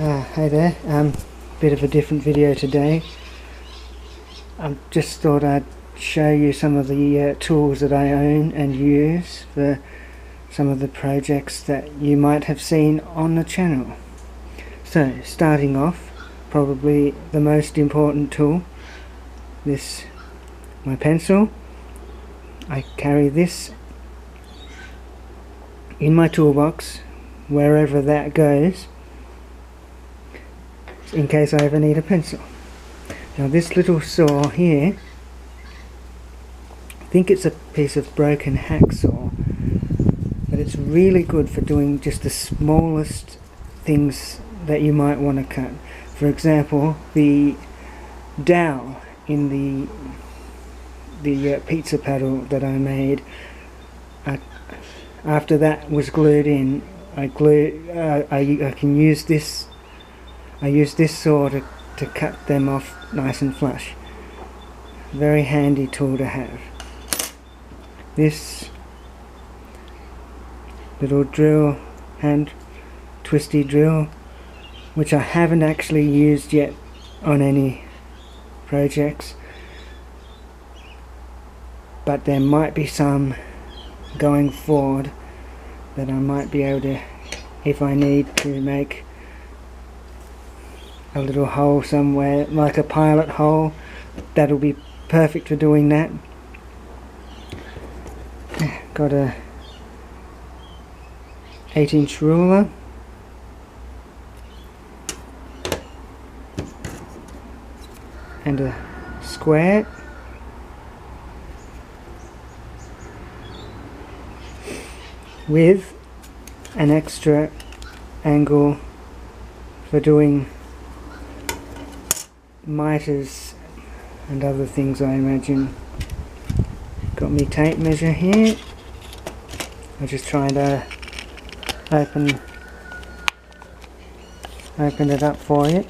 Hey there, bit of a different video today. I just thought I'd show you some of the tools that I own and use for some of the projects that you might have seen on the channel. So, starting off, probably the most important tool, my pencil. I carry this in my toolbox wherever that goes, in case I ever need a pencil. Now this little saw here, I think it's a piece of broken hacksaw, but it's really good for doing just the smallest things that you might want to cut. For example, the dowel in the pizza paddle that I made, after that was glued in, I can use this. I use this saw to cut them off nice and flush. Very handy tool to have. This little drill, hand twisty drill, which I haven't actually used yet on any projects, but there might be some going forward that I might be able to, if I need to make a little hole somewhere, like a pilot hole, that'll be perfect for doing that. Got a 8-inch ruler, and a square, with an extra angle for doing miters and other things, I imagine. Got me tape measure here. I'm just trying to open it up for you.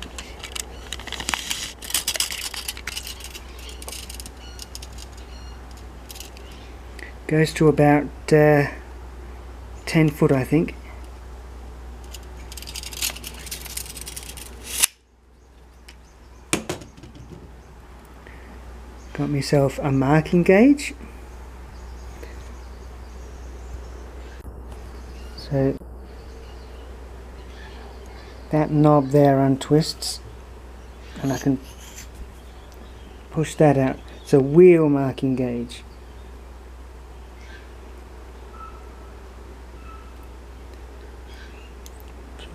Goes to about 10 foot, I think. Got myself a marking gauge. So that knob there untwists and I can push that out. It's a wheel marking gauge.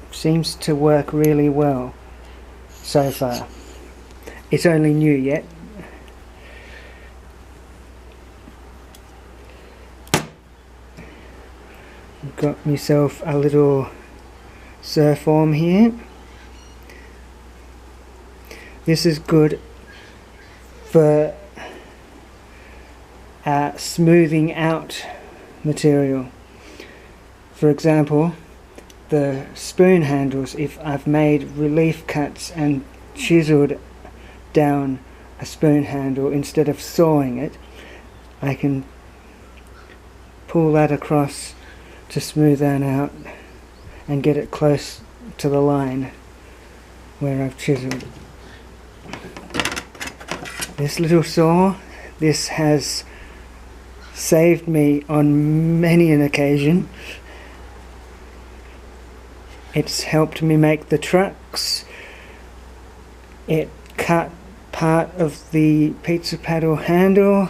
Seems to work really well so far. It's only new yet. Got myself a little surf arm here. This is good for smoothing out material. For example, the spoon handles, if I've made relief cuts and chiseled down a spoon handle instead of sawing it, I can pull that across to smooth that out and get it close to the line where I've chiseled. This little saw, this has saved me on many an occasion. It's helped me make the trucks. It cut part of the pizza paddle handle.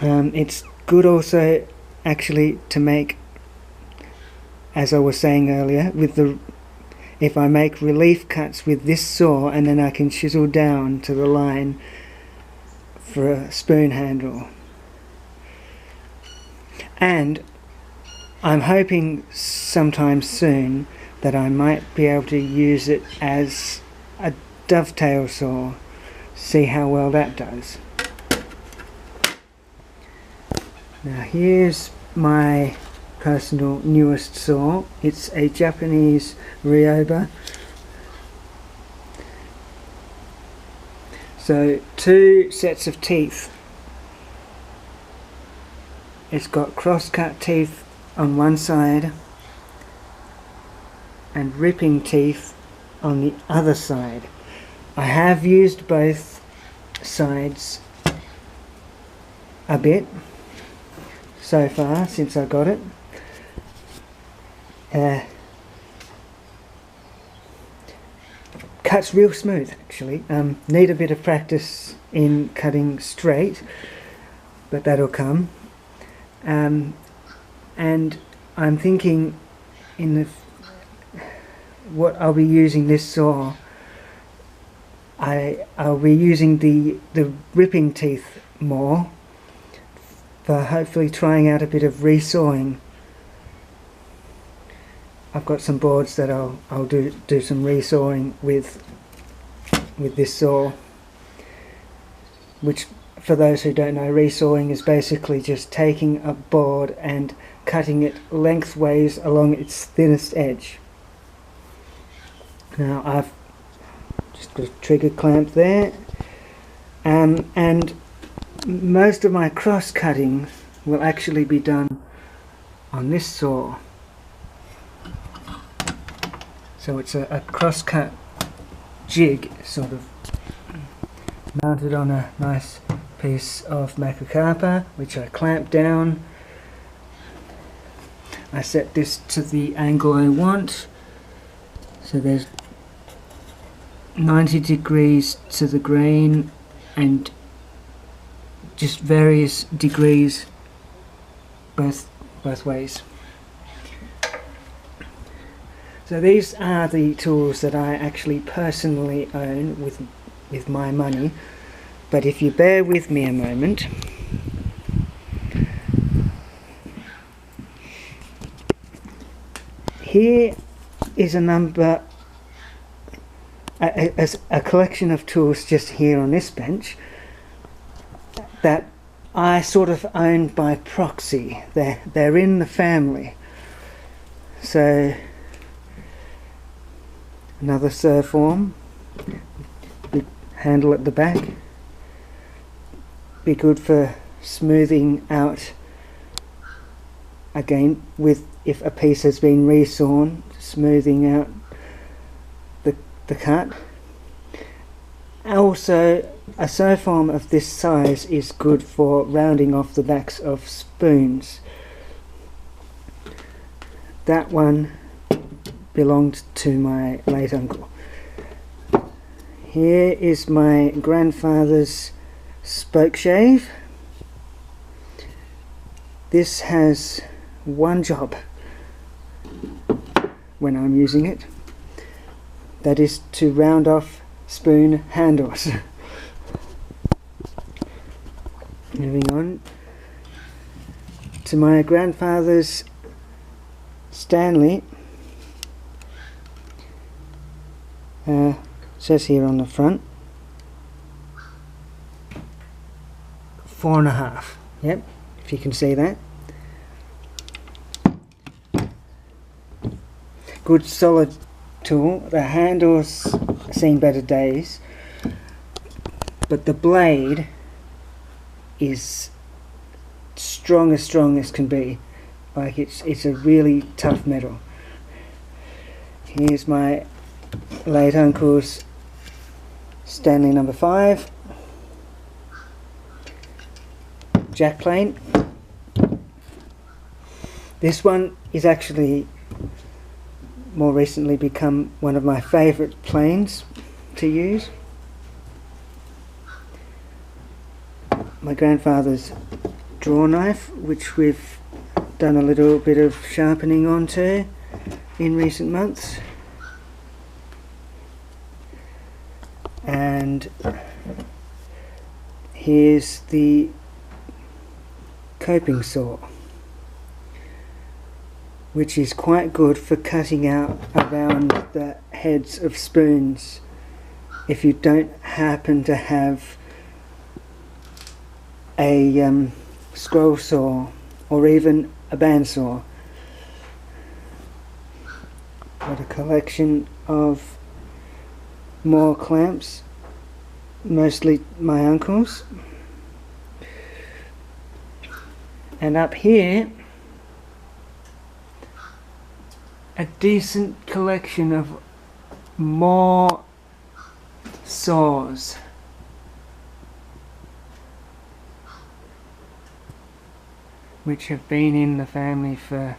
It's good also actually to make, as I was saying earlier, if I make relief cuts with this saw, and then I can chisel down to the line for a spoon handle. And I'm hoping sometime soon that I might be able to use it as a dovetail saw. See how well that does. Now here's my personal newest saw. It's a Japanese Ryoba. So 2 sets of teeth. It's got cross-cut teeth on one side and ripping teeth on the other side. I have used both sides a bit so far since I got it. Cuts real smooth actually. Need a bit of practice in cutting straight, but that'll come. And I'm thinking what I'll be using this saw, I'll be using the ripping teeth more for hopefully trying out a bit of resawing. I've got some boards that I'll do some resawing with this saw, which, for those who don't know, resawing is basically just taking a board and cutting it lengthways along its thinnest edge. Now I've just got a trigger clamp there, and most of my cross cutting will actually be done on this saw. So it's a cross cut jig, sort of mounted on a nice piece of Macrocarpa, which I clamp down. I set this to the angle I want, so there's 90 degrees to the grain and just various degrees both ways. So these are the tools that I actually personally own with my money, but if you bear with me a moment, here is a collection of tools just here on this bench that I sort of own by proxy. They're in the family. So another Surform, big handle at the back, be good for smoothing out again if a piece has been resawn, smoothing out the cut. Also, a Surform of this size is good for rounding off the backs of spoons. That one belonged to my late uncle. Here is my grandfather's spoke shave. This has one job when I'm using it. That is to round off spoon handles. Moving on to my grandfather's Stanley. Says here on the front 4.5. Yep, if you can see that. Good solid tool. The handle's seen better days, but the blade is strong as can be. Like it's a really tough metal. Here's my late uncle's Stanley number 5 jack plane. This one is actually more recently become one of my favourite planes to use. My grandfather's draw knife, which we've done a little bit of sharpening onto in recent months. And here's the coping saw, which is quite good for cutting out around the heads of spoons if you don't happen to have a scroll saw or even a bandsaw. Got a collection of more clamps, mostly my uncle's. And up here, a decent collection of more saws. Which have been in the family for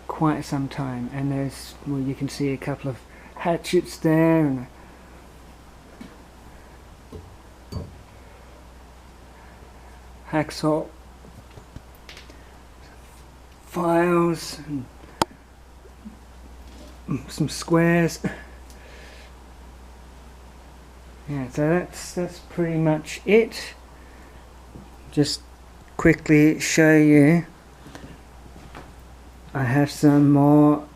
quite some time, and there's, well, you can see a couple of hatchets there, and hacksaw files, and some squares. Yeah, so that's pretty much it. Just quickly show you, I have some more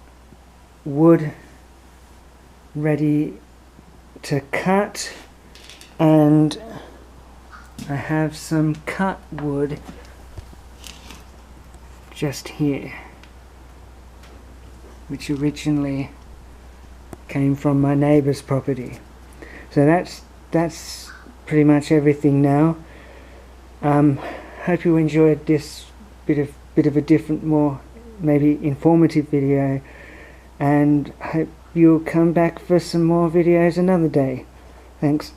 wood ready to cut, and I have some cut wood just here, which originally came from my neighbour's property. So that's pretty much everything now. Hope you enjoyed this bit of a different, more maybe informative video, and hope you'll come back for some more videos another day. Thanks.